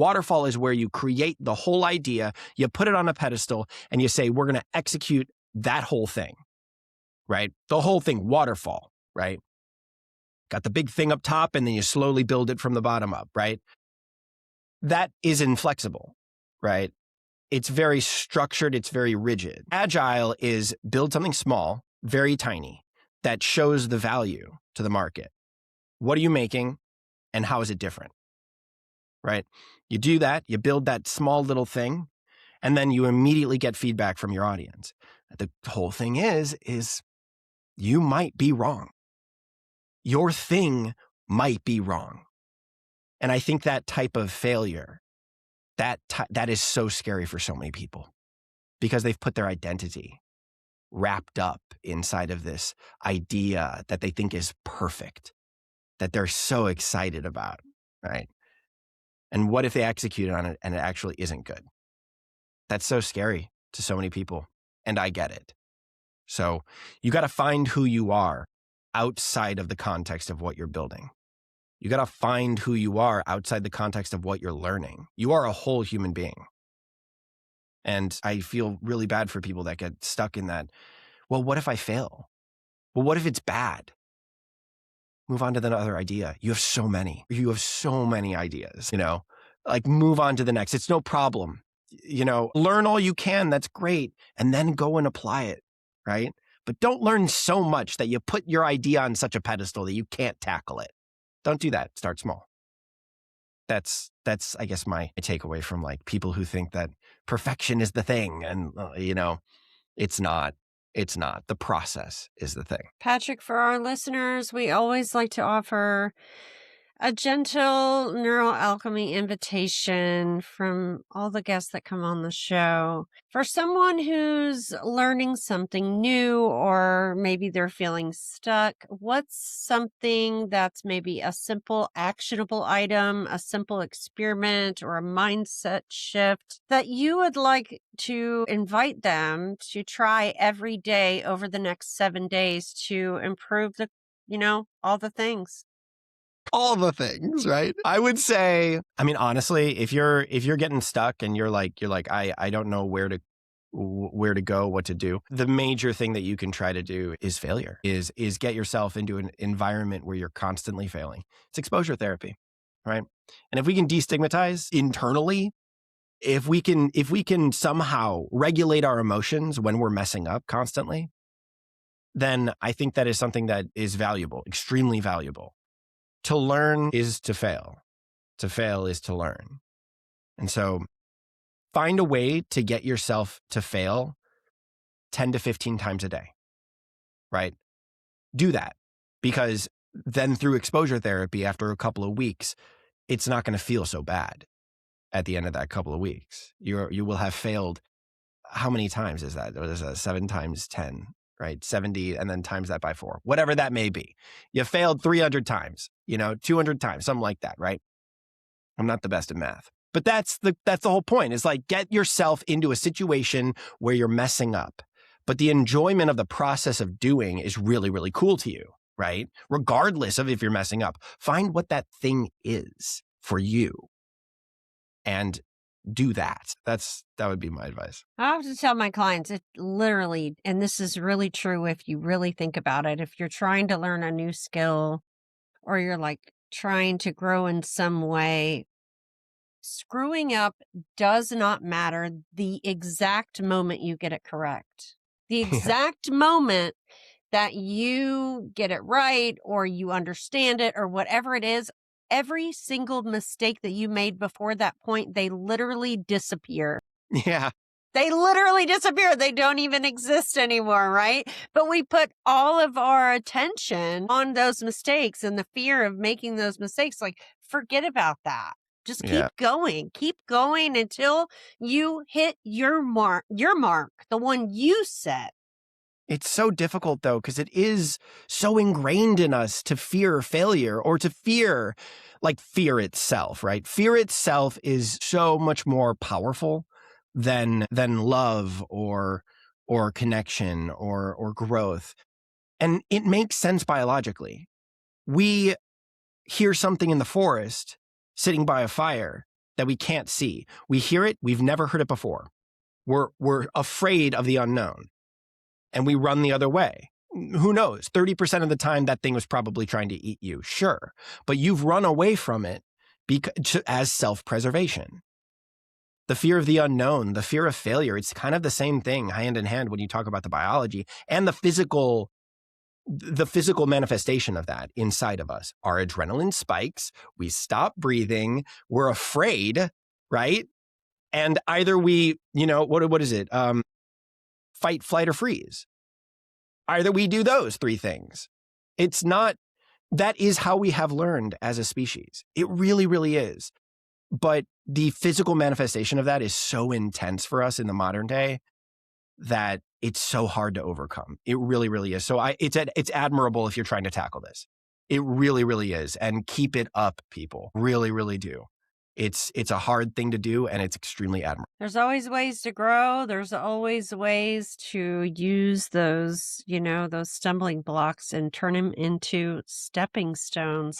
Waterfall is where you create the whole idea, you put it on a pedestal, and you say, we're going to execute that whole thing, right? The whole thing, waterfall, right? Got the big thing up top, and then you slowly build it from the bottom up, right? That is inflexible, right? It's very structured. It's very rigid. Agile is build something small, very tiny, that shows the value to the market. What are you making, and how is it different, right? You do that, you build that small little thing, and then you immediately get feedback from your audience. The whole thing is you might be wrong. Your thing might be wrong. And I think that type of failure, that is so scary for so many people because they've put their identity wrapped up inside of this idea that they think is perfect, that they're so excited about, right? And what if they execute on it and it actually isn't good? That's so scary to so many people, and I get it. So you got to find who you are outside of the context of what you're building. You got to find who you are outside the context of what you're learning. You are a whole human being. And I feel really bad for people that get stuck in that. Well, what if I fail? Well, what if it's bad? Move on to the other idea. You have so many. You have so many ideas, like move on to the next. It's no problem. Learn all you can. That's great. And then go and apply it, right? But don't learn so much that you put your idea on such a pedestal that you can't tackle it. Don't do that. Start small. That's I guess my takeaway from like people who think that perfection is the thing. And, it's not. It's not. The process is the thing. Patrick, for our listeners, we always like to offer a gentle NeuroAlchemy invitation from all the guests that come on the show. For someone who's learning something new, or maybe they're feeling stuck, what's something that's maybe a simple actionable item, a simple experiment, or a mindset shift that you would like to invite them to try every day over the next 7 days to improve all the things? All the things, right? I would say, honestly, if you're getting stuck and you're like, I don't know where to go, what to do. The major thing that you can try to do is failure, is get yourself into an environment where you're constantly failing. It's exposure therapy, right? And if we can destigmatize internally, if we can somehow regulate our emotions when we're messing up constantly, then I think that is something that is valuable, extremely valuable. To learn is to fail. To fail is to learn. And so find a way to get yourself to fail 10 to 15 times a day, right? Do that, because then through exposure therapy, after a couple of weeks, it's not going to feel so bad at the end of that couple of weeks. You will have failed. How many times is that? What is that? 7 times 10. Right? 70, and then times that by 4, whatever that may be. You failed 300 times, 200 times, something like that, right? I'm not the best at math, but that's the whole point. Is like, get yourself into a situation where you're messing up, but the enjoyment of the process of doing is really, really cool to you, right? Regardless of if you're messing up, find what that thing is for you and do that. That would be my advice. I have to tell my clients, it literally, and this is really true if you really think about it, if you're trying to learn a new skill or you're like trying to grow in some way, screwing up does not matter the exact moment you get it correct. The exact moment that you get it right or you understand it or whatever it is, every single mistake that you made before that point, they literally disappear. Yeah. They literally disappear. They don't even exist anymore, right? But we put all of our attention on those mistakes and the fear of making those mistakes. Like, forget about that. Just keep going until you hit your mark, the one you set. It's so difficult, though, because it is so ingrained in us to fear failure or to fear itself, right? Fear itself is so much more powerful than love or connection or growth. And it makes sense biologically. We hear something in the forest sitting by a fire that we can't see. We hear it, we've never heard it before. We're afraid of the unknown, and we run the other way. Who knows? 30% of the time that thing was probably trying to eat you, sure. But you've run away from it as self-preservation. The fear of the unknown, the fear of failure, it's kind of the same thing hand in hand when you talk about the biology and the physical manifestation of that inside of us. Our adrenaline spikes, we stop breathing, we're afraid, right? And either we, what is it? Fight, flight, or freeze. Either we do those three things. That is how we have learned as a species. It really, really is. But the physical manifestation of that is so intense for us in the modern day that it's so hard to overcome. It really, really is. So it's admirable if you're trying to tackle this. It really, really is. And keep it up, people. Really, really do. It's a hard thing to do, and it's extremely admirable. There's always ways to grow. There's always ways to use those, those stumbling blocks and turn them into stepping stones.